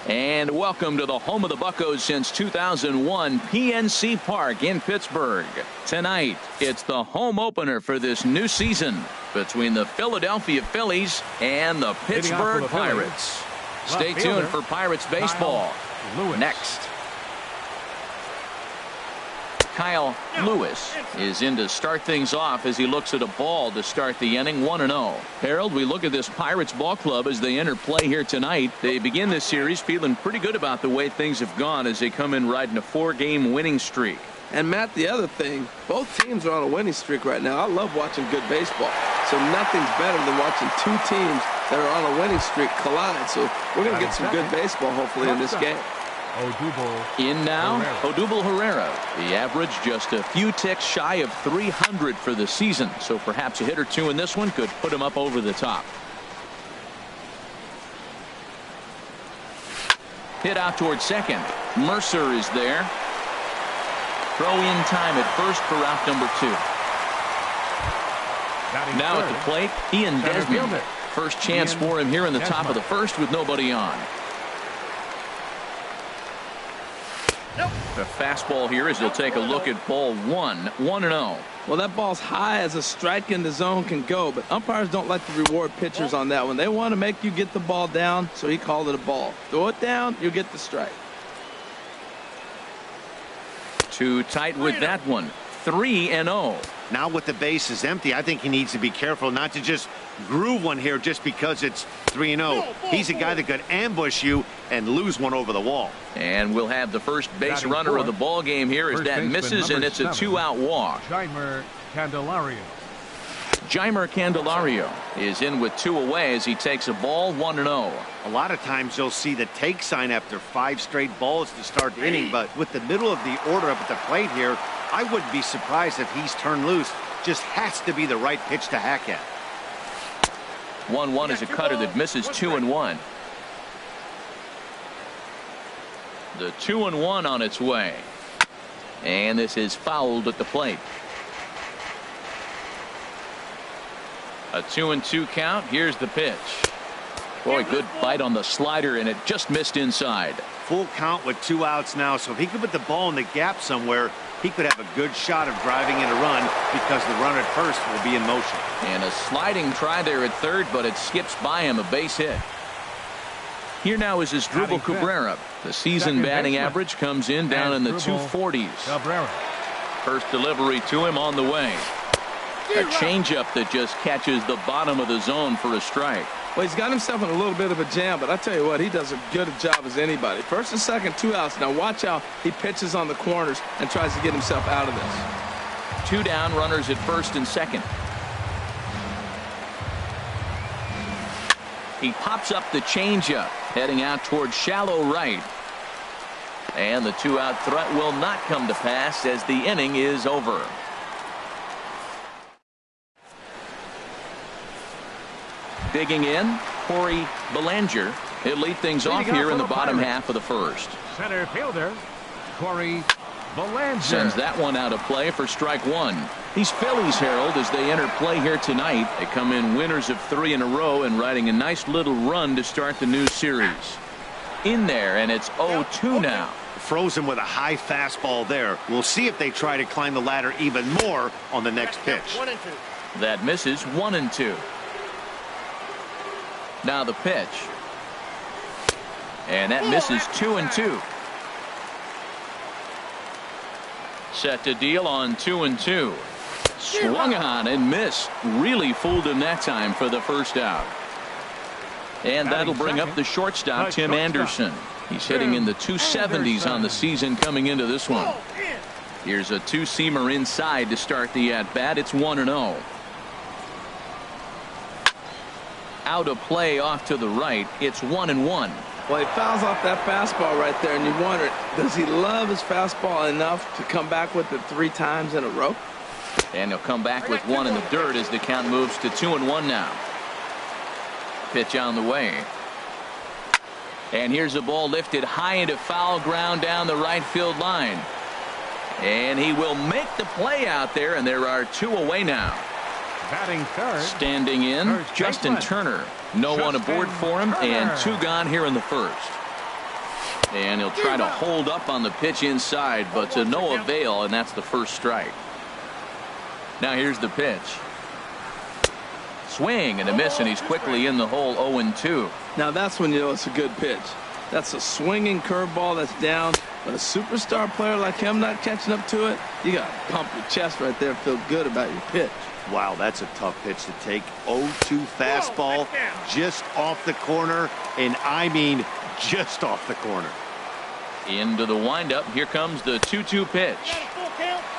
And welcome to the home of the Buccos since 2001, PNC Park in Pittsburgh. Tonight, it's the home opener for this new season between the Philadelphia Phillies and the Pittsburgh Pirates. Stay tuned for Pirates baseball. Next. Kyle Lewis is in to start things off as he looks at a ball to start the inning, 1-0. Harold, we look at this Pirates ball club as they enter play here tonight. They begin this series feeling pretty good about the way things have gone as they come in riding a 4-game winning streak. And Matt, the other thing, both teams are on a winning streak right now. I love watching good baseball. So nothing's better than watching two teams that are on a winning streak collide. So we're going to get some good baseball hopefully in this game. In now, Odubel Herrera. The average just a few ticks shy of 300 for the season. So perhaps a hit or two in this one could put him up over the top. Hit out towards second. Mercer is there. Throw in time at first for out number 2. Now at the plate, Ian Desmond. First chance for him here in the top of the first with nobody on. The fastball here as he'll take a look at ball 1-0. Well, that ball's high as a strike in the zone can go, but umpires don't like to reward pitchers on that one. They want to make you get the ball down, so he called it a ball. Throw it down, you'll get the strike. Too tight with that one. 3-0. Now with the bases empty, I think he needs to be careful not to just groove one here just because it's 3-0. He's a guy that could ambush you and lose one over the wall. And we'll have the first base runner of the ball game here as that misses, and it's a 2-out walk. Jeimer Candelario is in with 2 away as he takes a ball, 1-0. A lot of times you'll see the take sign after 5 straight balls to start the inning, but with the middle of the order up at the plate here, I wouldn't be surprised if he's turned loose. Just has to be the right pitch to hack at. 1-1 is a cutter that misses 2-1. The 2-1 on its way. And this is fouled at the plate. A 2-2 count. Here's the pitch. Boy, good bite on the slider, and it just missed inside. Full count with 2 outs now, so if he could put the ball in the gap somewhere, he could have a good shot of driving in a run because the runner at first will be in motion. And a sliding try there at third, but it skips by him, a base hit. Here now is Asdrubal Cabrera. The season batting average comes in down in the 240s. First delivery to him on the way. A changeup that just catches the bottom of the zone for a strike. Well, he's got himself in a little bit of a jam, but I tell you what, he does as good a job as anybody. First and second, 2 outs. Now watch how he pitches on the corners and tries to get himself out of this. 2 down, runners at first and second. He pops up the changeup, heading out towards shallow right. And the 2-out threat will not come to pass as the inning is over. Digging in, Corey Belanger. He'll lead things off here in the bottom half of the first. Center fielder, Corey Belanger. Sends that one out of play for strike 1. These Phillies, Harold, as they enter play here tonight, they come in winners of 3 in a row and riding a nice little run to start the new series. In there, and it's 0-2 now. Frozen with a high fastball there. We'll see if they try to climb the ladder even more on the next pitch. That misses, 1-2. Now the pitch. And that misses, 2-2. Set to deal on 2-2. Swung on and missed. Really fooled him that time for the first out. And that'll bring up the shortstop, Tim Anderson. He's hitting in the 270s on the season coming into this one. Here's a 2-seamer inside to start the at-bat. It's 1-0. Out of play off to the right. It's 1-1. Well, he fouls off that fastball right there, and you wonder, does he love his fastball enough to come back with it 3 times in a row? And he'll come back with 1 in the dirt as the count moves to 2-1 now. Pitch on the way. And here's a ball lifted high into foul ground down the right field line. And he will make the play out there, and there are 2 away now. Batting third. Standing in, Justin Turner. No one aboard for him, and 2 gone here in the first. And he'll try to hold up on the pitch inside, but to no avail, and that's the first strike. Now here's the pitch. Swing and a miss, and he's quickly in the hole. 0-2. Now that's when you know it's a good pitch. That's a swinging curveball that's down. But a superstar player like him not catching up to it, you got to pump your chest right there and feel good about your pitch. Wow, that's a tough pitch to take. 0-2 fastball just off the corner, and I mean just off the corner. Into the windup. Here comes the 2-2 pitch.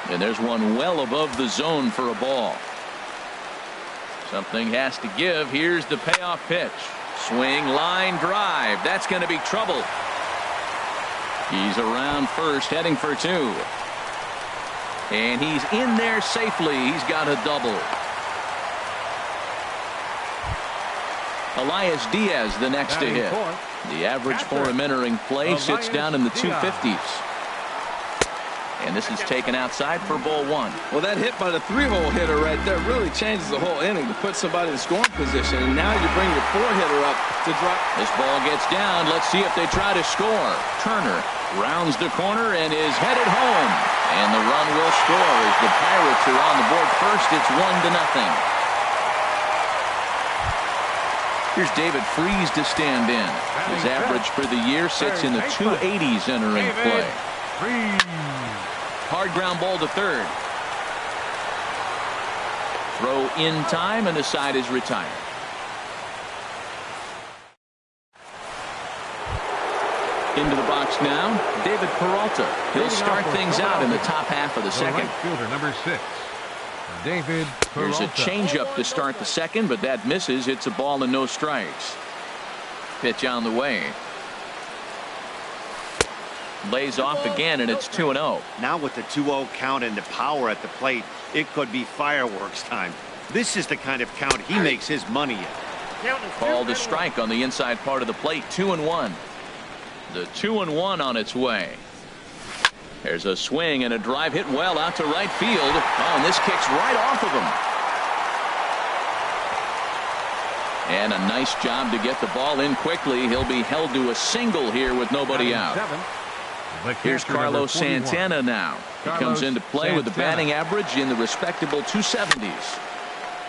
And there's one well above the zone for a ball. Something has to give. Here's the payoff pitch. Swing, line drive. That's going to be trouble. He's around first, heading for two. And he's in there safely. He's got a double. Elias Diaz the next to hit. The average for him entering play sits down in the 250s. And this is taken outside for ball one. Well, that hit by the 3-hole hitter right there really changes the whole inning to put somebody in scoring position. And now you bring your 4-hitter up to drop. This ball gets down. Let's see if they try to score. Turner rounds the corner and is headed home. And the run will score as the Pirates are on the board first. It's 1-0. Here's David Freese to stand in. His average for the year sits in the 280s entering play. Hard ground ball to third. Throw in time, and the side is retired. Into the box now, David Peralta. He'll start things out in the top half of the second. Right fielder, number 6, David Here's Peralta. a changeup to start the second, but that misses. It's a ball and no strikes. Pitch on the way. Lays off again, and it's 2-0. Now with the 2-0 count and the power at the plate, it could be fireworks time. This is the kind of count he makes his money in. Called a strike on the inside part of the plate. 2-1. The 2-1 on its way. There's a swing and a drive hit well out to right field. Oh, and this kicks right off of him. And a nice job to get the ball in quickly. He'll be held to a single here with nobody out. Here's Carlos Santana now. He comes into play with a batting average in the respectable 270s.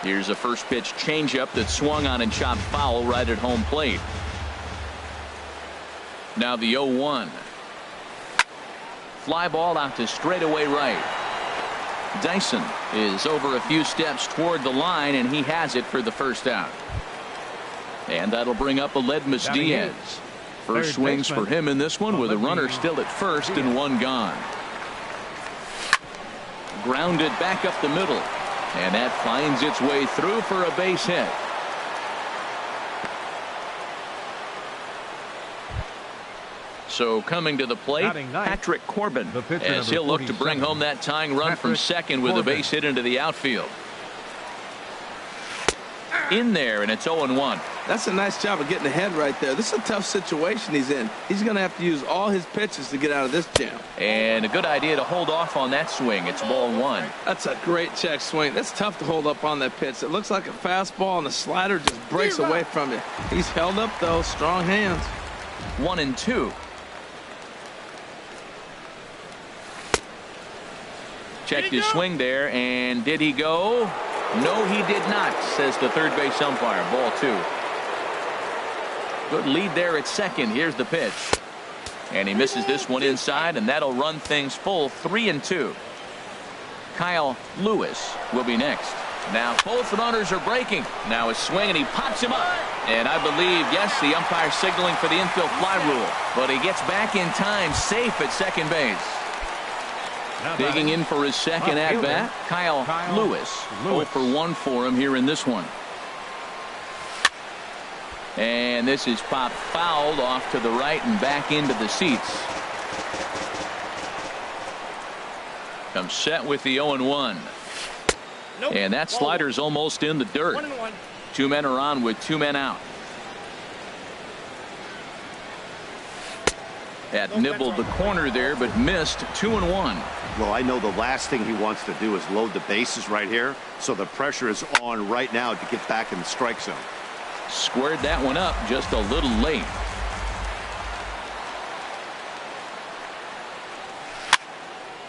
Here's a first pitch changeup that swung on and chopped foul right at home plate. Now the 0-1. Fly ball out to straightaway right. Dyson is over a few steps toward the line, and he has it for the first out. And that'll bring up Aledmus Diaz. First swings for him in this one with a runner still at first and one gone. Grounded back up the middle, and that finds its way through for a base hit. So coming to the plate, Patrick Corbin, as he'll look to bring home that tying run from second with a base hit into the outfield. In there, and it's 0-1. That's a nice job of getting ahead right there. This is a tough situation he's in. He's going to have to use all his pitches to get out of this jam. And a good idea to hold off on that swing. It's ball one. That's a great check swing. That's tough to hold up on that pitch. It looks like a fastball, and the slider just breaks away from you. He's held up, though. Strong hands. 1-2. Checked his swing there, and did he go? No, he did not, says the third base umpire. Ball two. Good lead there at second. Here's the pitch. And he misses this one inside, and that'll run things full. 3-2. Kyle Lewis will be next. Now both runners are breaking. Now a swing, and he pops him up. And I believe, yes, the umpire signaling for the infield fly rule. But he gets back in time, safe at second base. Digging in for his second at-bat, Kyle Lewis. 0 for 1 for him here in this one. And this is popped fouled off to the right and back into the seats. Comes set with the 0-1. And that slider's almost in the dirt. 2 men are on with 2 men out. That nibbled the corner there, but missed. 2-1. Well, I know the last thing he wants to do is load the bases right here, so the pressure is on right now to get back in the strike zone. Squared that one up just a little late.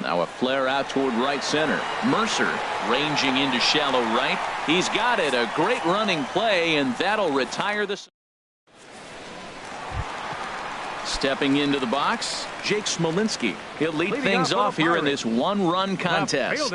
Now a flare out toward right center. Mercer ranging into shallow right. He's got it. A great running play, and that'll retire the. Stepping into the box, Jake Smolinski. He'll lead things off here in this one-run contest.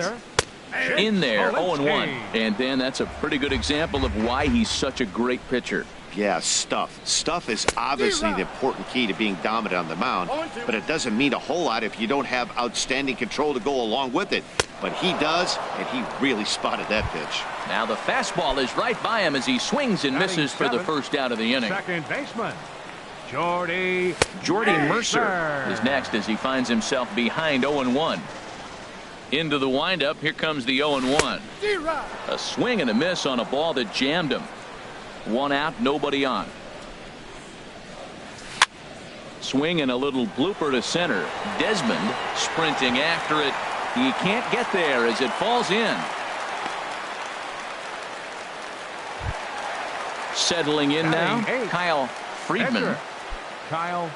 In there, 0-1. And Dan, that's a pretty good example of why he's such a great pitcher. Yeah, stuff. Stuff is obviously the important key to being dominant on the mound, but it doesn't mean a whole lot if you don't have outstanding control to go along with it. But he does, and he really spotted that pitch. Now the fastball is right by him as he swings and misses for the first out of the inning. Second baseman, Jordy Mercer is next as he finds himself behind 0-1. Into the windup, here comes the 0-1. A swing and a miss on a ball that jammed him. One out, nobody on. Swing and a little blooper to center. Desmond sprinting after it. He can't get there as it falls in. Settling in now, Kyle Friedman. Kyle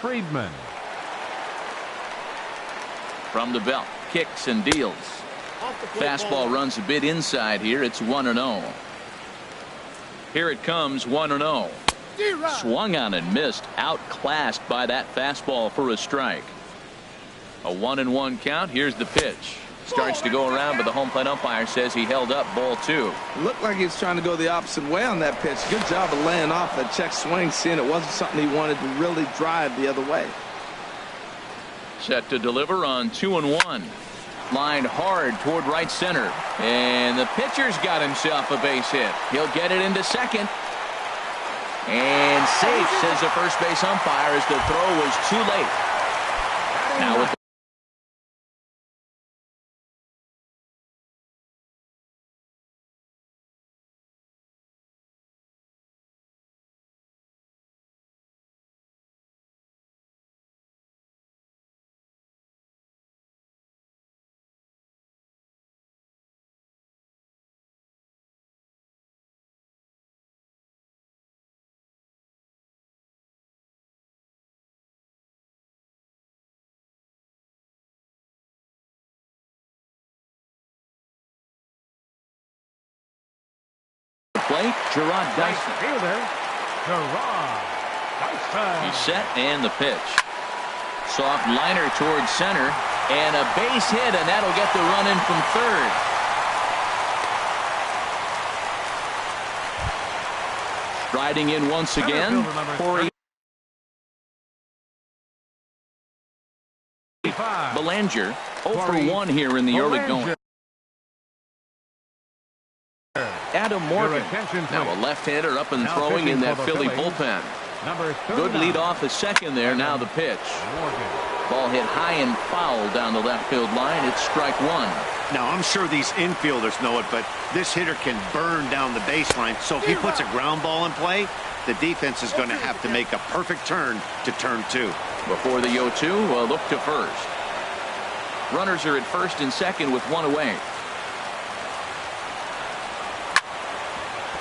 Friedman. From the belt, kicks and deals. Fastball runs a bit inside here. It's 1-0. Here it comes, 1-0. Swung on and missed, outclassed by that fastball for a strike. A 1-1 count. Here's the pitch. Starts to go around, but the home plate umpire says he held up, ball 2. Looked like he was trying to go the opposite way on that pitch. Good job of laying off that check swing, seeing it wasn't something he wanted to really drive the other way. Set to deliver on 2-1. Lined hard toward right center. And the pitcher's got himself a base hit. He'll get it into second. And safe, says the first base umpire, as the throw was too late. Now with plate, Gerard Dyson. Fielder, Gerard Dyson. He's set and the pitch. Soft liner towards center and a base hit, and that'll get the run in from third. Striding in once again, Corey Belanger, 0 for 1 here in the early going. Adam Morgan, now a left-hander up and throwing in that Philly bullpen. Good lead off the second there. Now the pitch. Ball hit high and foul down the left field line. It's strike 1. Now I'm sure these infielders know it, but this hitter can burn down the baseline. So if he puts a ground ball in play, the defense is going to have to make a perfect turn to turn 2. Before the 0-2, a look to first. Runners are at first and second with 1 away.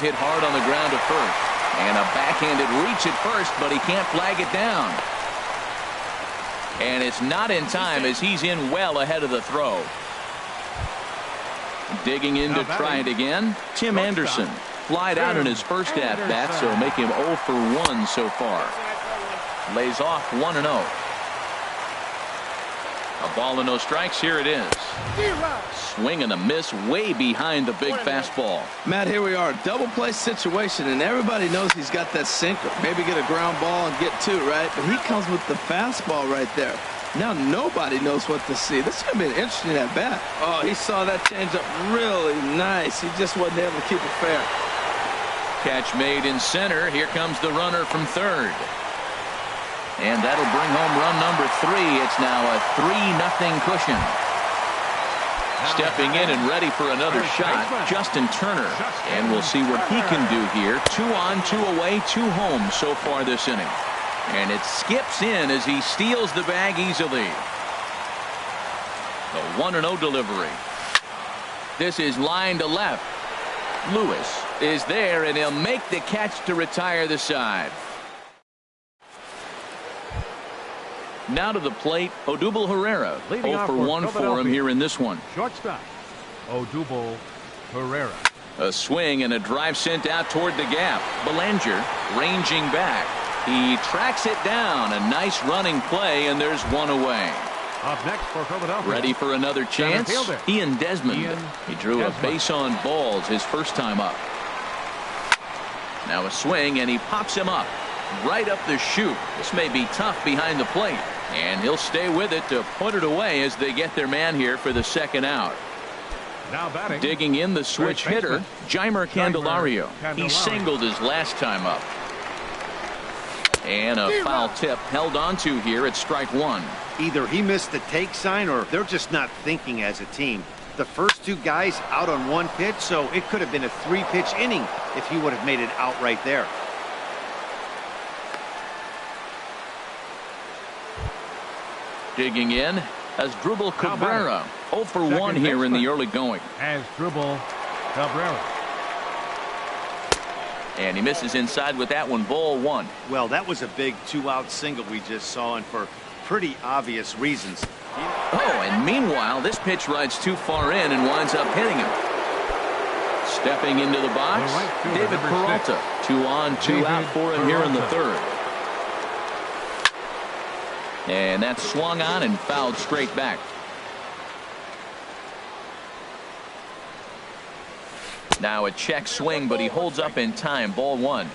Hit hard on the ground to first. And a backhanded reach at first, but he can't flag it down. And it's not in time as he's in well ahead of the throw. Digging in to try it again, Tim Anderson. Flied out in his first at-bat, so make him 0 for 1 so far. Lays off 1-0. A ball and no strikes. Here it is. Swing and a miss way behind the big fastball. Matt, here we are, double play situation, and everybody knows he's got that sinker. Maybe get a ground ball and get 2, right? But he comes with the fastball right there. Now nobody knows what to see. This is going to be an interesting at bat. Oh, he saw that changeup really nice. He just wasn't able to keep it fair. Catch made in center. Here comes the runner from third. And that'll bring home run number 3. It's now a 3-0 cushion. Stepping in and ready for another shot, Justin Turner. And we'll see what he can do here. 2 on, 2 away, 2 home so far this inning. And it skips in as he steals the bag easily. The 1-0 delivery. This is line to left. Lewis is there, and he'll make the catch to retire the side. Now to the plate, Odubel Herrera. Leading 0 off for for 1 for him Philadelphia. here in this one. Shortstop, Odubel Herrera. A swing and a drive sent out toward the gap. Belanger ranging back. He tracks it down. A nice running play, and there's one away. Up next for Philadelphia. Ready for another chance? fielder, Ian Desmond. He drew a Desmond. base on balls his first time up. Now a swing, and he pops him up. Right up the chute. This may be tough behind the plate. And he'll stay with it to put it away as they get their man here for the second out. Now batting. Digging in the switch Third hitter, Jeimer Candelario. He Candelario. singled his last time up. And a foul tip held onto here at strike one. Either he missed the take sign or they're just not thinking as a team. The first two guys out on one pitch, so it could have been a 3-pitch inning if he would have made it out right there. Digging in as Drubal Cabrera. 0 for 1 here in the early going. As Drubal Cabrera. And he misses inside with that one. Ball one. Well, that was a big 2-out single we just saw, and for pretty obvious reasons. Oh, and meanwhile, this pitch rides too far in and winds up hitting him. Stepping into the box, The right fielder, David number Peralta. 2 on, 2 David out for him here in the Peralta. third. And that's swung on and fouled straight back. Now a check swing, but he holds up in time. Ball one.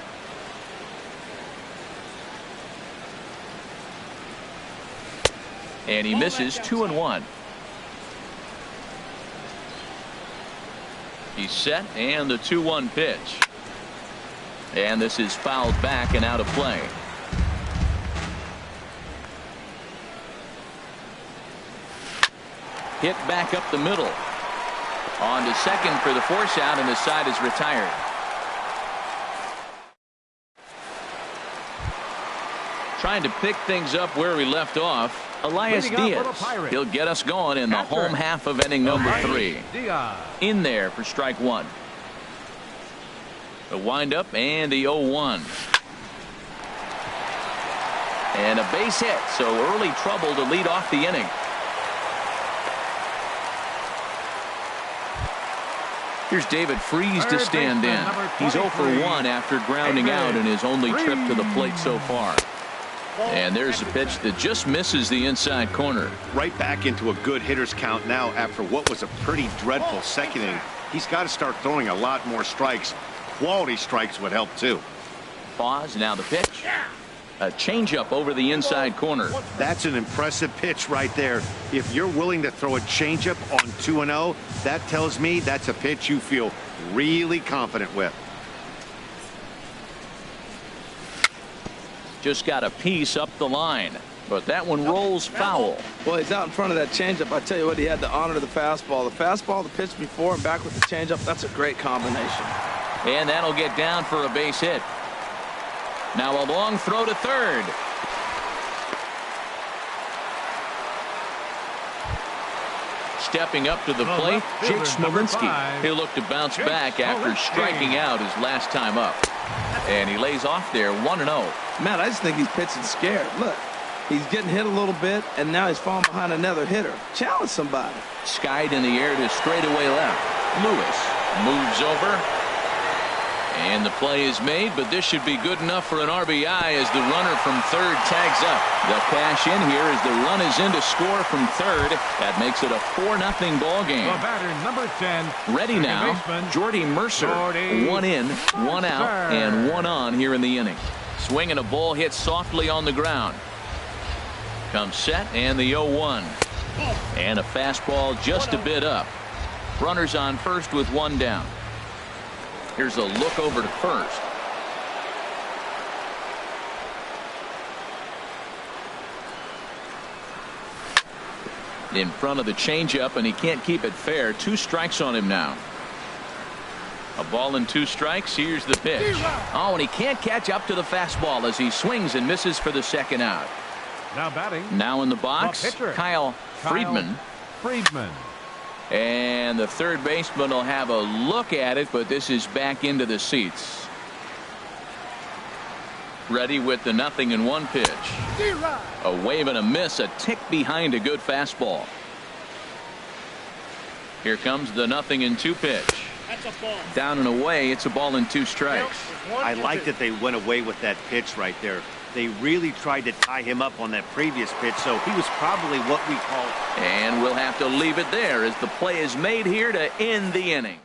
And he misses 2-1. He's set, and the 2-1 pitch. And this is fouled back and out of play. Hit back up the middle. On to second for the force out, and the side is retired. Trying to pick things up where we left off. Elias Leading off for the Diaz. Pirates. He'll get us going in the Catcher. home half of inning number Elias 3. Diaz. In there for strike one. The windup and the 0-1. And a base hit, so early trouble to lead off the inning. Here's David Freese to Third stand in. baseman, number He's 0 for 23. 1 after grounding David out in his only trip to the plate so Freese. far. And there's a pitch that just misses the inside corner. Right back into a good hitter's count now after what was a pretty dreadful second inning. He's got to start throwing a lot more strikes. Quality strikes would help too. Pause, now the pitch. A changeup over the inside corner. That's an impressive pitch right there. If you're willing to throw a changeup on 2-0, that tells me that's a pitch you feel really confident with. Just got a piece up the line, but that one rolls foul. Well, he's out in front of that changeup. I tell you what, he had to honor the fastball. The fastball, the pitch before, and back with the changeup. That's a great combination. And that'll get down for a base hit. Now a long throw to third. Stepping up to the plate, Jake left fielder, number Smolinski. 5. He'll look to bounce Jake back after Smolinski. striking out his last time up. And he lays off there 1-0. Man, I just think he's pitching scared. Look, he's getting hit a little bit, and now he's falling behind another hitter. Challenge somebody. Skied in the air to straightaway left. Lewis moves over. And the play is made, but this should be good enough for an RBI as the runner from third tags up. The cash in here as the run is in to score from third. That makes it a 4-0 ball game. The batter, number 10. Ready second now, baseman, Jordy Mercer. Jordy 1 in, 1 out, Mercer. and 1 on here in the inning. Swinging a ball hit softly on the ground. Comes set, and the 0-1. And a fastball just a bit up. Runners on first with 1 down. Here's a look over to first. In front of the changeup, and he can't keep it fair. 2 strikes on him now. A ball and 2 strikes. Here's the pitch. Oh, and he can't catch up to the fastball as he swings and misses for the second out. Now batting. Now in the box, The pitcher, Kyle Friedman. Friedman. And the third baseman will have a look at it, but this is back into the seats. Ready with the 0-1 pitch. A wave and a miss, a tick behind a good fastball. Here comes the 0-2 pitch. Down and away, it's a ball and 2 strikes. I like that they went away with that pitch right there. They really tried to tie him up on that previous pitch, so he was probably what we call. And we'll have to leave it there as the play is made here to end the inning.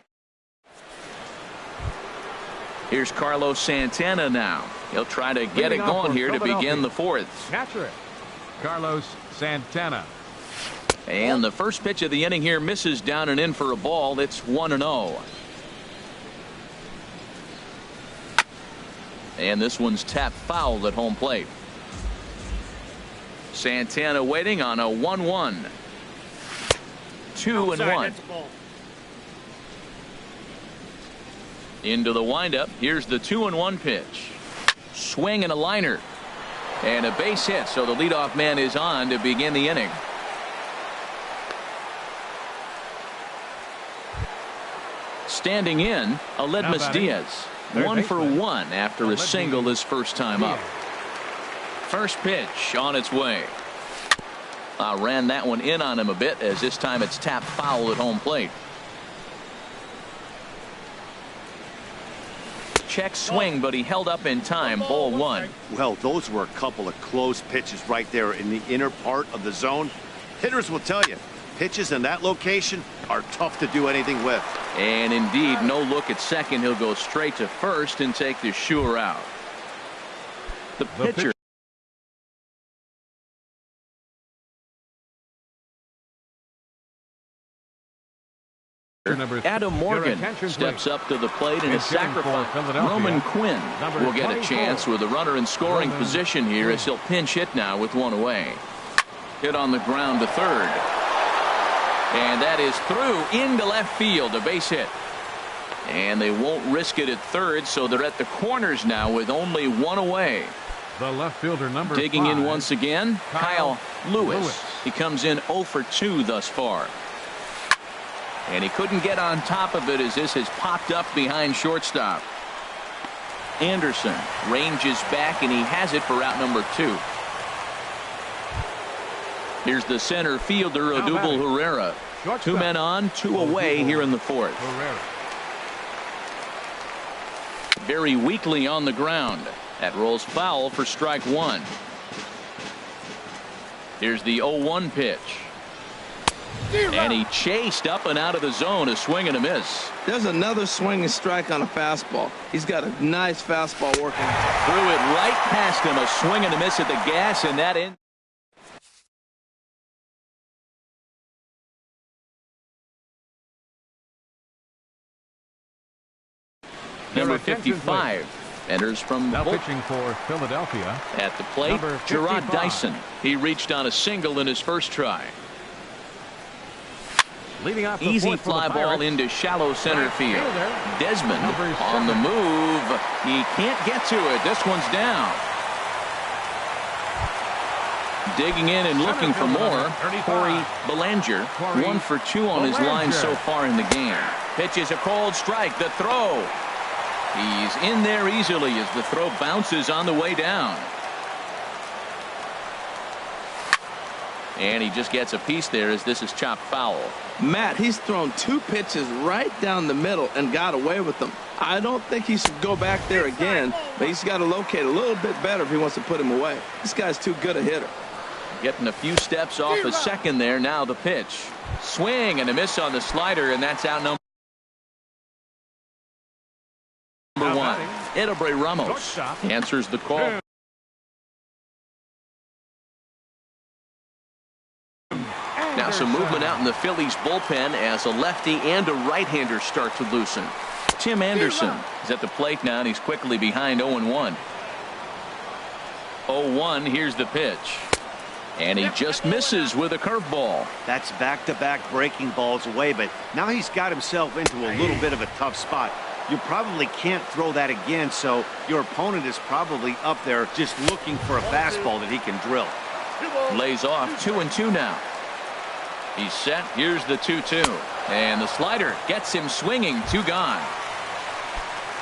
Here's Carlos Santana now. He'll try to get it going here to begin the 4th. Catcher, Carlos Santana. And the first pitch of the inning here misses down and in for a ball. It's 1-0. And this one's tapped foul at home plate. Santana waiting on a 1-1. 2-1. Into the windup. Here's the 2-1 pitch. Swing and a liner. And a base hit, so the leadoff man is on to begin the inning. Standing in, Aledmus Diaz. 1 for 1 after a single his first time up. First pitch on its way. Ran that one in on him a bit, as this time it's tapped foul at home plate. Check swing, but he held up in time. Ball 1. Well, those were a couple of close pitches right there in the inner part of the zone. Hitters will tell you, pitches in that location are tough to do anything with. And indeed, no look at second. He'll go straight to first and take the sure out. The pitcher. Adam Morgan steps up to the plate in a sacrifice. Roman Quinn will get a chance with a runner in scoring position here as he'll pinch hit now with 1 away. Hit on the ground to third. And that is through into left field, a base hit. And they won't risk it at third, so they're at the corners now with only 1 away. The left fielder number Digging 5, in once again, Kyle Lewis. He comes in 0 for 2 thus far. And he couldn't get on top of it as this has popped up behind shortstop. Anderson ranges back, and he has it for out number 2. Here's the center fielder, Odubel Herrera. 2 men on, 2 away here in the 4th. Very weakly on the ground. That rolls foul for strike 1. Here's the 0-1 pitch. And he chased up and out of the zone, a swing and a miss. There's another swinging strike on a fastball. He's got a nice fastball working. Threw it right past him, a swing and a miss at the gas, and that ends. Number 55 enters from now the pitching for Philadelphia. At the plate, Gerard Dyson. He reached on a single in his first try. Leading off the Easy fly ball into shallow center field. Desmond on the move. He can't get to it. This one's down. Digging in and looking for more, Corey Belanger. 1 for 2 on his line so far in the game. Pitches a cold strike. The throw. He's in there easily as the throw bounces on the way down. And he just gets a piece there as this is chopped foul. Matt, he's thrown 2 pitches right down the middle and got away with them. I don't think he should go back there again, but he's got to locate a little bit better if he wants to put him away. This guy's too good a hitter. Getting a few steps off a second there. Now the pitch. Swing and a miss on the slider, and that's out number 1. Edobre Ramos answers the call. Now some movement out in the Phillies bullpen as a lefty and a right-hander start to loosen. Tim Anderson is at the plate now, and he's quickly behind 0-1. 0-1, here's the pitch. And he just misses with a curveball. That's back-to-back breaking balls away, but now he's got himself into a little bit of a tough spot. You probably can't throw that again, so your opponent is probably up there just looking for a fastball that he can drill. Lays off 2-2 now. He's set. Here's the 2-2. And the slider gets him swinging. 2 gone.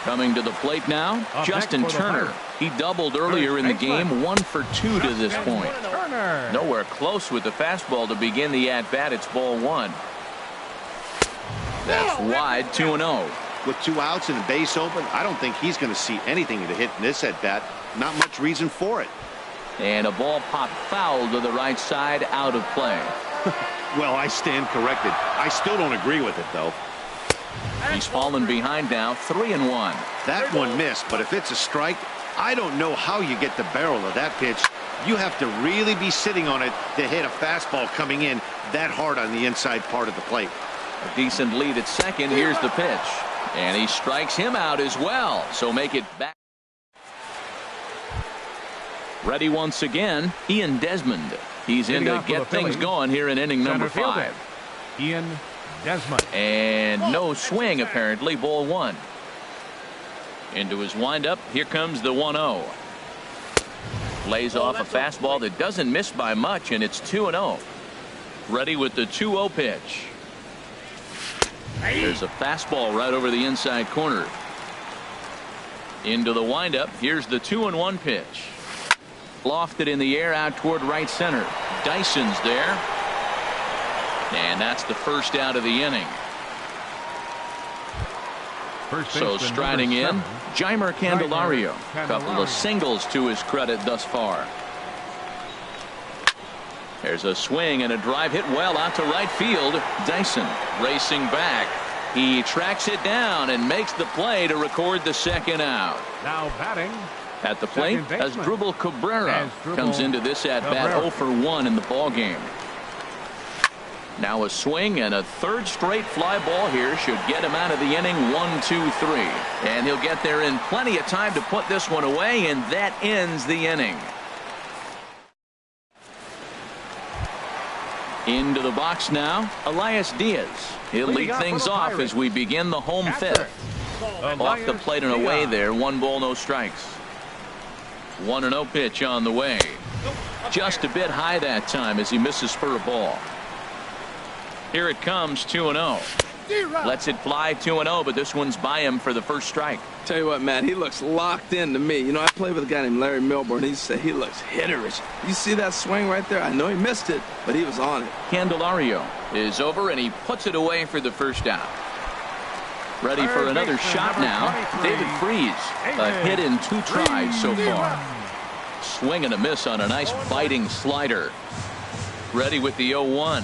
Coming to the plate now, Justin Turner. He doubled earlier in the game, 1 for 2 to this point. Nowhere close with the fastball to begin the at-bat. It's ball 1. That's wide, 2-0. With 2 outs and a base open, I don't think he's going to see anything to hit in this at-bat. Not much reason for it. And a ball popped foul to the right side, out of play. Well, I stand corrected. I still don't agree with it, though. He's fallen behind now, 3-1. That one missed, but if it's a strike, I don't know how you get the barrel of that pitch. You have to really be sitting on it to hit a fastball coming in that hard on the inside part of the plate. A decent lead at second. Here's the pitch. And he strikes him out as well. So make it back. Ready once again, Ian Desmond. He's in to get things going here in inning number 5. Ian Desmond. And no swing, apparently. Ball 1. Into his windup. Here comes the 1-0. Lays off a fastball that doesn't miss by much, and it's 2-0. Ready with the 2-0 pitch. There's a fastball right over the inside corner. Into the windup. Here's the 2-1 pitch. Lofted in the air out toward right center. Dyson's there. And that's the first out of the inning. So striding in, Jeimer Candelario. Couple of singles to his credit thus far. There's a swing and a drive hit well out to right field. Dyson racing back. He tracks it down and makes the play to record the second out. Now batting. At the plate, Asdrubal Cabrera comes into this at-bat 0 for 1 in the ballgame. Now a swing and a third straight fly ball here should get him out of the inning. 1-2-3. And he'll get there in plenty of time to put this one away, and that ends the inning. Into the box now, Elias Diaz. He'll lead things off as we begin the home fifth. Off the plate and away there, 1 ball, no strikes. 1-0 pitch on the way. Just a bit high that time as he misses for a ball. Here it comes, 2-0. Lets it fly, 2-0, but this one's by him for the first strike. Tell you what, Matt, he looks locked in to me. You know, I played with a guy named Larry Milburn. He said he looks hitterish. You see that swing right there? I know he missed it, but he was on it. Candelario is over, and he puts it away for the first out. Ready for another shot now. David Freese, a hit in 2 tries so far. Swing and a miss on a nice biting slider. Ready with the 0-1.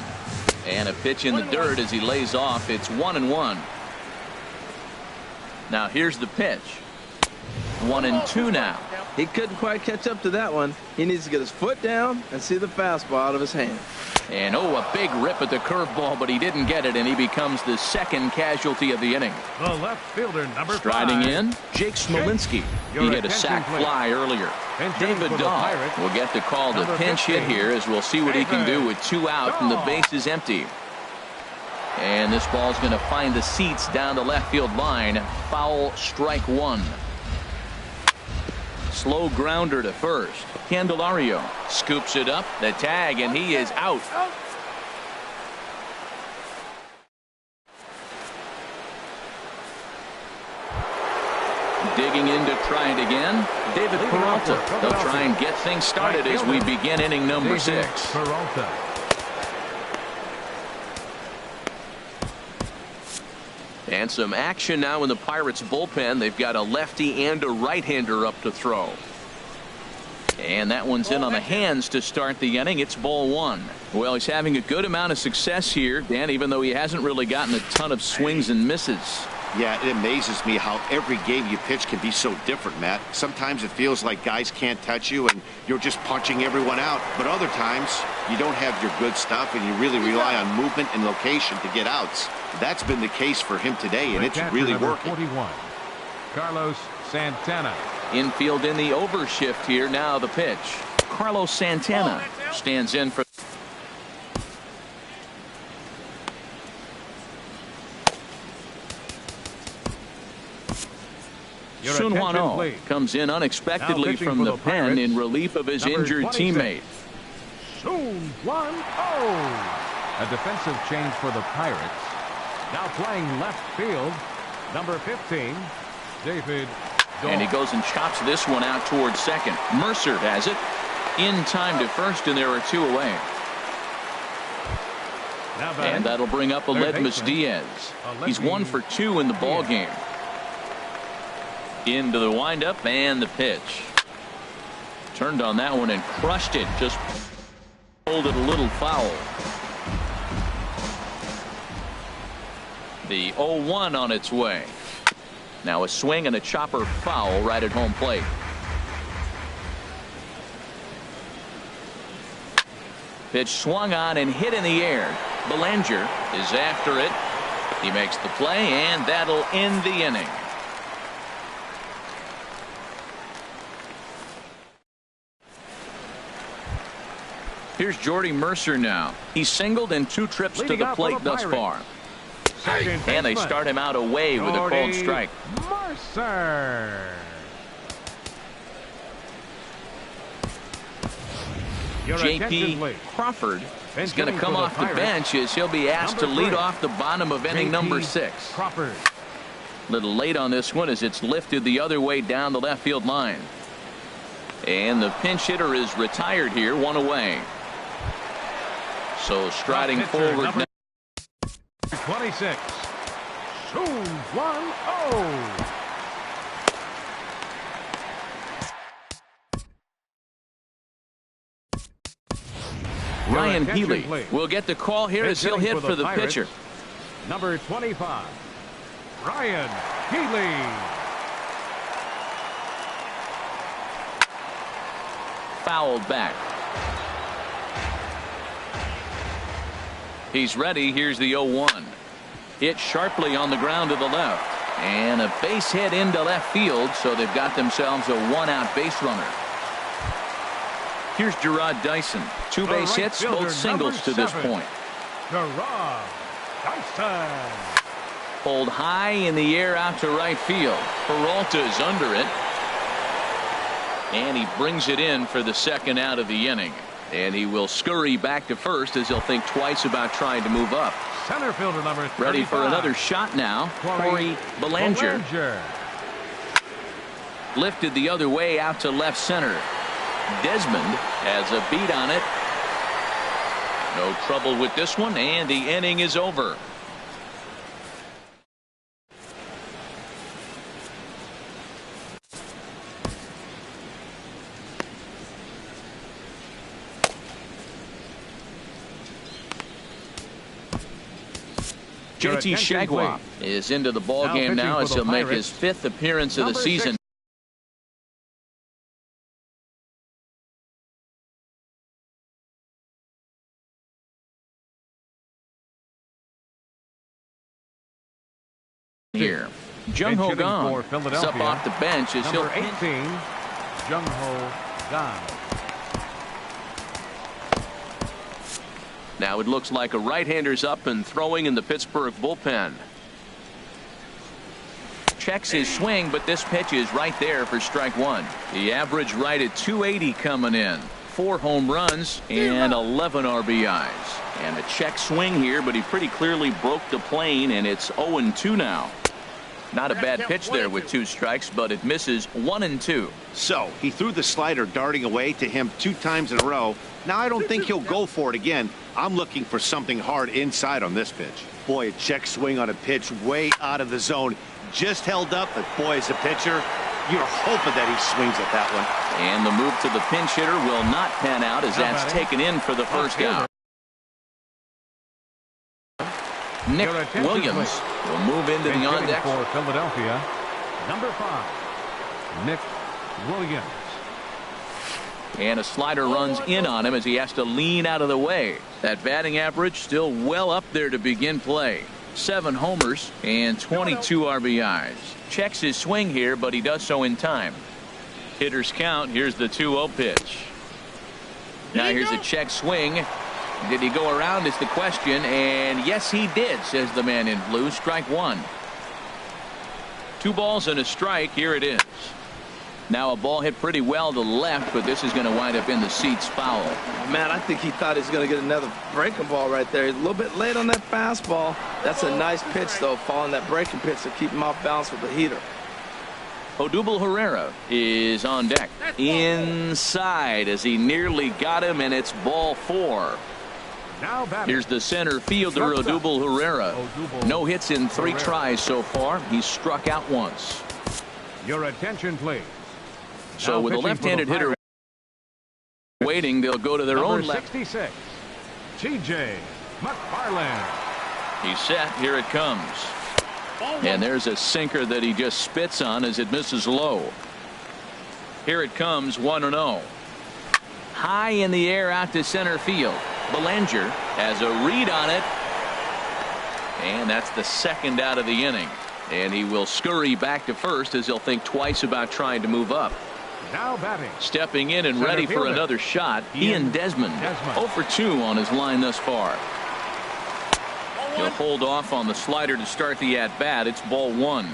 And a pitch in the dirt as he lays off. It's 1-1. Now here's the pitch. 1-2 now. He couldn't quite catch up to that one. He needs to get his foot down and see the fastball out of his hand. And a big rip at the curveball, but he didn't get it, and he becomes the second casualty of the inning. The left fielder, number 5. Striding in, Jake Smolinski. He hit a sac fly earlier. David Dahl will get the call to pinch hit here, as we'll see what he can do with 2 out and the base is empty. And this ball's going to find the seats down the left field line. Foul, strike 1. Slow grounder to first. Candelario scoops it up, the tag, and he is out. Digging in to try it again, David Peralta. They'll try and get things started as we begin inning number 6. And some action now in the Pirates bullpen. They've got a lefty and a right-hander up to throw. And that one's in on the hands to start the inning. It's ball 1. Well, he's having a good amount of success here, Dan, even though he hasn't really gotten a ton of swings and misses. Yeah, it amazes me how every game you pitch can be so different, Matt. Sometimes it feels like guys can't touch you and you're just punching everyone out. But other times you don't have your good stuff and you really rely on movement and location to get outs. That's been the case for him today, and it's really working. 41, Carlos Santana. Infield in the overshift here. Now the pitch. Carlos Santana stands in for. Sun Hwan-Oh comes in unexpectedly from the pen in relief of his injured teammate. Sun Hwan-Oh. A defensive change for the Pirates. Now playing left field, number 15, David And he goes and chops this one out towards second. Mercer has it in time to first, and there are two away. And that'll bring up Aledmus Diaz. He's 1 for 2 in the ball game. Into the windup and the pitch. Turned on that one and crushed it. Just pulled it a little foul. The 0-1 on its way. Now a swing and a chopper foul right at home plate. Pitch swung on and hit in the air. Belanger is after it. He makes the play, and that'll end the inning. Here's Jordy Mercer now. He's singled in 2 trips to the plate thus far. And they start him out away with a called strike. Mercer. J.P. Crawford is going to come off the bench as he'll be asked to lead off the bottom of inning number 6. Crawford. Little late on this one as it's lifted the other way down the left field line. And the pinch hitter is retired here, 1 away. So striding forward now. 26. Soon 1-0. Ryan Healy will get the call here as he'll hit for the pitcher. Number 25, Ryan Healy. Fouled back. He's ready. Here's the 0-1. Hit sharply on the ground to the left. And a base hit into left field, so they've got themselves a 1-out base runner. Here's Gerard Dyson. 2 base hits, both singles to this point. Gerard Dyson. Pulled high in the air out to right field. Peralta's under it. And he brings it in for the 2nd out of the inning. And he will scurry back to first as he'll think twice about trying to move up. Center fielder number 35. Ready for another shot now. Corey Belanger. Lifted the other way out to left center. Desmond has a beat on it. No trouble with this one, and the inning is over. JT Shagwap is into the ball game now as he'll make his 5th appearance of the season. Here, Jung Ho Gong is up off the bench as he'll 18, Jung Ho Gong. Now it looks like a right-hander's up and throwing in the Pittsburgh bullpen. Checks his swing, but this pitch is right there for strike 1. The average right at 280 coming in. 4 home runs and 11 RBIs. And a check swing here, but he pretty clearly broke the plane, and it's 0-2 now. Not a bad pitch there with 2 strikes, but it misses 1-2. So he threw the slider darting away to him 2 times in a row. Now I don't think he'll go for it again. I'm looking for something hard inside on this pitch. Boy, a check swing on a pitch way out of the zone. Just held up, but boy, as a pitcher, you're hoping that he swings at that one. And the move to the pinch hitter will not pan out as that's taken in for the first out. Nick Williams will move into the on deck for Philadelphia. Number 5, Nick Williams. And a slider runs in on him as he has to lean out of the way. That batting average still well up there to begin play. 7 homers and 22 RBIs. Checks his swing here, but he does so in time. Hitters count. Here's the 2-0 pitch. Now here's a check swing. Did he go around is the question, and yes he did, says the man in blue. Strike 1. 2 balls and a strike. Here it is. Now a ball hit pretty well to the left, but this is going to wind up in the seats foul. Man, I think he thought he was going to get another breaking ball right there. He's a little bit late on that fastball. That's a nice pitch, though, following that breaking pitch to keep him off balance with the heater. Odubel Herrera is on deck. Inside as he nearly got him, and it's ball 4. Now batting. Here's the center fielder, Odubel Herrera. No hits in 3 tries so far. He's struck out once. Your attention, please. So Now with a pitching for left-handed the hitter Pirates, waiting, they'll go to their number own left. 66, T.J. McFarland. He's set. Here it comes. And there's a sinker that he just spits on as it misses low. Here it comes, 1-0. High in the air out to center field. Belanger has a read on it. And that's the second out of the inning. And he will scurry back to first as he'll think twice about trying to move up. Now batting. Stepping in and Center ready for fielder, another shot, Ian Desmond. 0 for 2 on his line thus far. He'll hold off on the slider to start the at-bat. It's ball 1.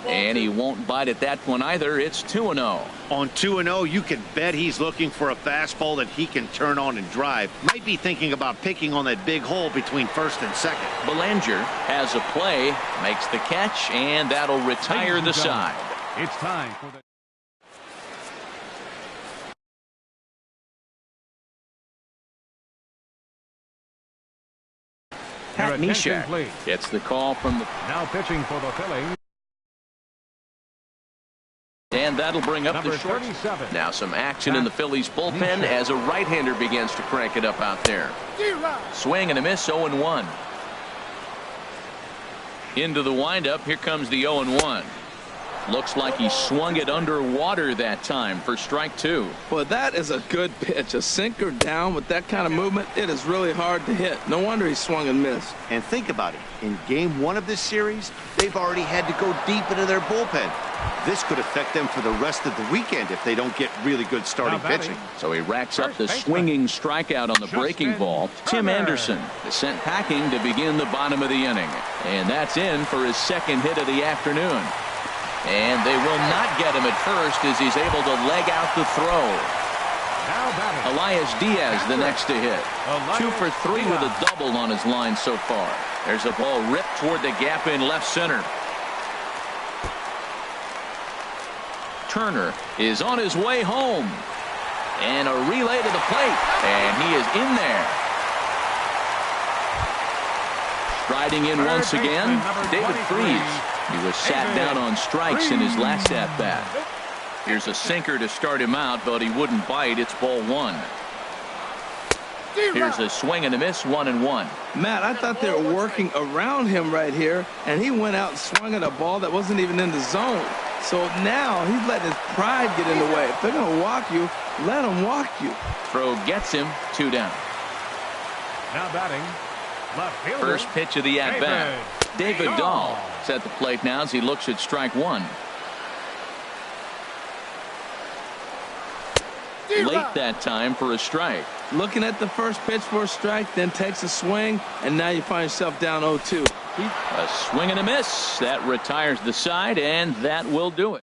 And he won't bite at that one either. It's 2-0. On 2-0, you can bet he's looking for a fastball that he can turn on and drive. Might be thinking about picking on that big hole between first and second. Belanger has a play, makes the catch, and that'll retire the side. It's time for the Pat Neshek gets the call from the. Now pitching for the Phillies. And that'll bring up Number the short. 37. Now some action in the Phillies bullpen as a right-hander begins to crank it up out there. Swing and a miss, 0-1. Into the windup. Here comes the 0-1. Looks like he swung it underwater that time for strike 2. Well, that is a good pitch. A sinker down with that kind of movement, it is really hard to hit. No wonder he swung and missed. And think about it. In game 1 of this series, they've already had to go deep into their bullpen. This could affect them for the rest of the weekend if they don't get really good starting pitching. So he racks up the swinging strikeout on the breaking ball. Tim Anderson is sent packing to begin the bottom of the inning. And that's in for his second hit of the afternoon. And they will not get him at first as he's able to leg out the throw. Elias Diaz the next to hit. 2 for 3 with a double on his line so far. There's a ball ripped toward the gap in left center. Turner is on his way home. And a relay to the plate. And he is in there. Striding in once again, David Freese. He was sat down on strikes in his last at-bat. Here's a sinker to start him out, but he wouldn't bite. It's ball 1. Here's a swing and a miss, 1-1. Matt, I thought they were working around him right here, and he went out and swung at a ball that wasn't even in the zone. So now he's letting his pride get in the way. If they're going to walk you, let them walk you. Throw gets him, 2 down. Now batting. Left fielder. First pitch of the at-bat. David Dahl is at the plate now as he looks at strike 1. Late that time for a strike. Looking at the first pitch for a strike, then takes a swing, and now you find yourself down 0-2. A swing and a miss. That retires the side, and that will do it.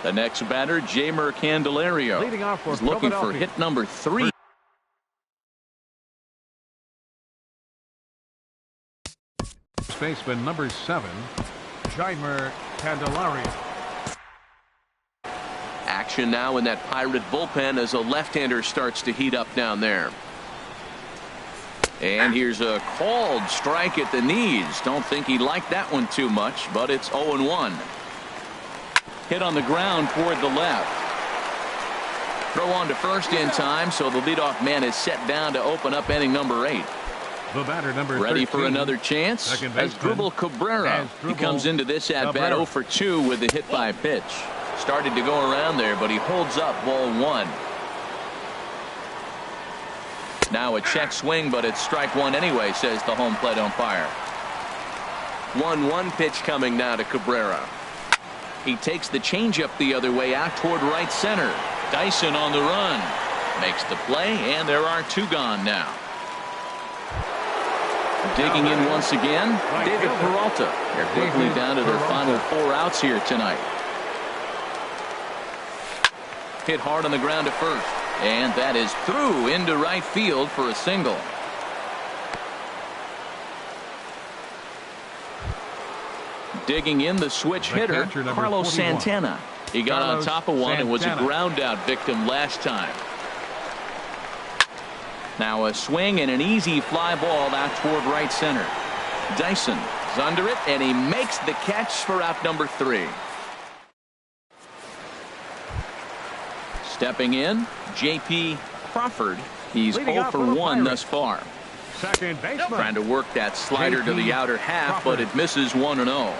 The next batter, Jeimer Candelario, Leading off for is looking for Philadelphia. hit number 3. Baseman number 7, Jeimer Candelario. Action now in that Pirate bullpen as a left-hander starts to heat up down there. And here's a called strike at the knees. Don't think he liked that one too much, but it's 0-1. Hit on the ground toward the left. Throw on to first in time, so the leadoff man is set down to open up inning number 8. The batter number Ready 13, for another chance as Dribble Cabrera. He comes into this at-bat 0 for 2 with the hit by pitch. Started to go around there, but he holds up ball 1. Now a check swing, but it's strike 1 anyway, says the home plate umpire. 1-1 pitch coming now to Cabrera. He takes the changeup the other way out toward right center. Dyson on the run. Makes the play, and there are 2 gone now. Digging in once again, David Peralta. They're quickly down to their final 4 outs here tonight. Hit hard on the ground to first, and that is through into right field for a single. Digging in the switch hitter, Carlos Santana. He got on top of one and was a ground out victim last time. Now a swing and an easy fly ball out toward right center. Dyson is under it, and he makes the catch for out number 3. Stepping in, J.P. Crawford. He's 0 for 1 thus far. Second baseman. Trying to work that slider to the outer half, but it misses 1-0.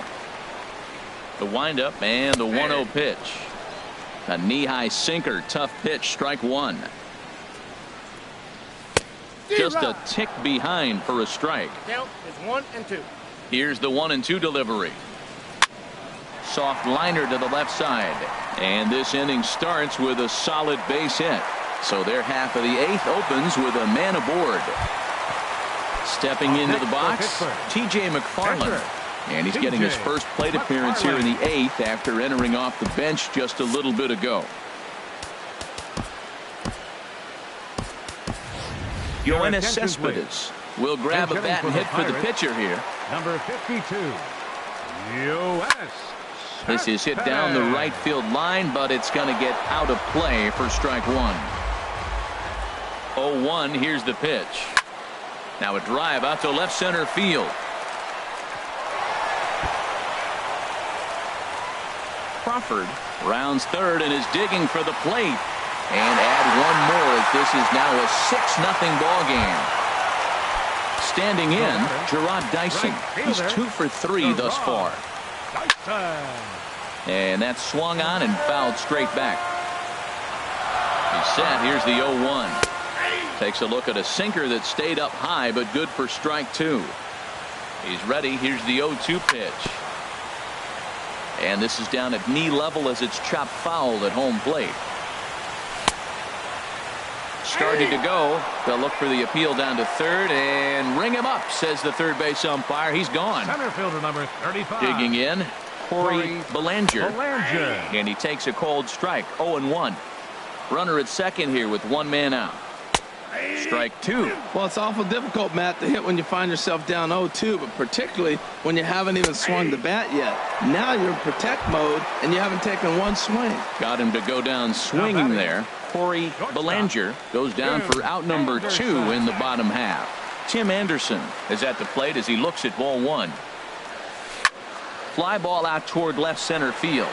The windup and the 1-0 pitch. A knee-high sinker, tough pitch, strike 1. Just a tick behind for a strike. Count is 1 and 2. Here's the 1-2 delivery. Soft liner to the left side. And this inning starts with a solid base hit. So their half of the 8th opens with a man aboard. Stepping into the box, T.J. McFarland. And he's getting his first plate appearance here in the 8th after entering off the bench just a little bit ago. Yoenis Cespedes will grab a bat and hit for the pitcher here. Number 52, Yoenis. This is hit down the right field line, but it's going to get out of play for strike 1. 0-1, here's the pitch. Now a drive out to left center field. Crawford rounds third and is digging for the plate. And add one more as this is now a 6-0 ball game. Standing in, Gerard Dyson. He's 2 for 3 thus far. And that's swung on and fouled straight back. He's set. Here's the 0-1. Takes a look at a sinker that stayed up high, but good for strike 2. He's ready. Here's the 0-2 pitch. And this is down at knee level as it's chopped foul at home plate. Started to go. They'll look for the appeal down to third and ring him up, says the third base umpire. He's gone. Center fielder number 35. Digging in, Corey Belanger. And he takes a cold strike. 0-1. Runner at second here with 1 man out. Strike 2. Well, it's awful difficult, Matt, to hit when you find yourself down 0-2, but particularly when you haven't even swung the bat yet. Now you're in protect mode, and you haven't taken one swing. Got him to go down swinging there. Corey Belanger goes down for out number 2 in the bottom half. Tim Anderson is at the plate as he looks at ball 1. Fly ball out toward left center field.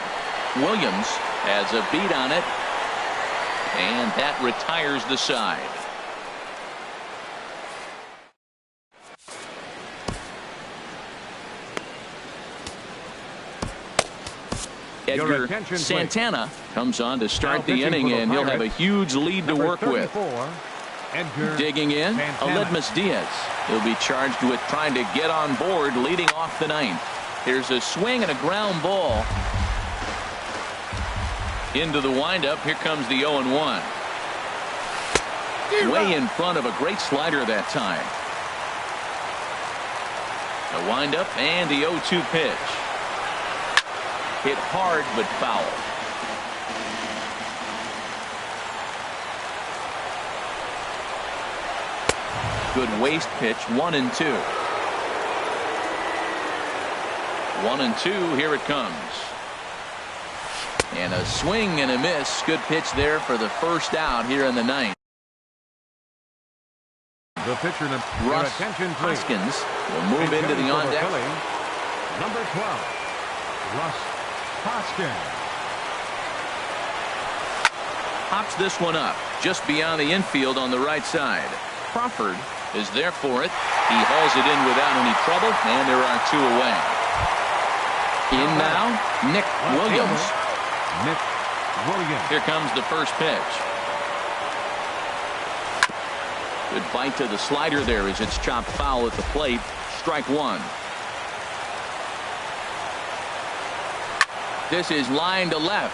Williams has a beat on it, and that retires the side. Edgar Santana comes on to start the inning, and he'll have a huge lead to work with. Digging in, Aledmus Diaz. He'll be charged with trying to get on board leading off the 9th. Here's a swing and a ground ball into the windup. Here comes the 0-1. Way in front of a great slider that time. The windup and the 0-2 pitch. Hit hard but foul. Good waist pitch. 1-2. 1-2. Here it comes. And a swing and a miss. Good pitch there for the first out here in the 9th. The pitcher, Russ Hoskins will move into the on deck. Number 12, Russ Hoskins. Hops this one up just beyond the infield on the right side. Crawford is there for it. He hauls it in without any trouble, and there are 2 away. In now, Nick Williams. Here comes the first pitch. Good bite to the slider there as it's chopped foul at the plate. Strike 1. This is line to left.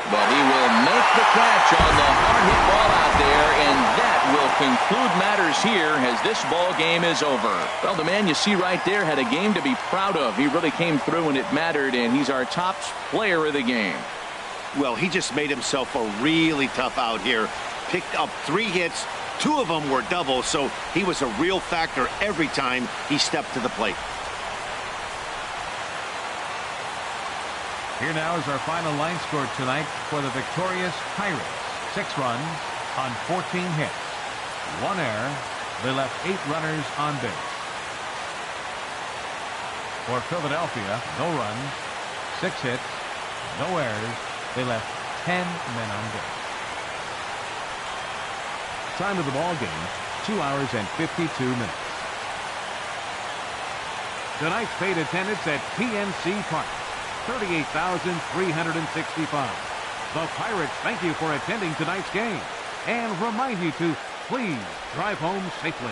But he will make the catch on the hard hit ball out there, and that will conclude matters here as this ball game is over. Well, the man you see right there had a game to be proud of. He really came through when it mattered, and he's our top player of the game. Well, he just made himself a really tough out here. Picked up 3 hits. 2 of them were doubles, so he was a real factor every time he stepped to the plate. Here now is our final line score tonight for the victorious Pirates. 6 runs on 14 hits. 1 error. They left 8 runners on base. For Philadelphia, no runs, 6 hits, no errors. They left 10 men on base. Time of the ball game, 2 hours and 52 minutes. Tonight's paid attendance at PNC Park, 38,365. The Pirates thank you for attending tonight's game and remind you to please drive home safely.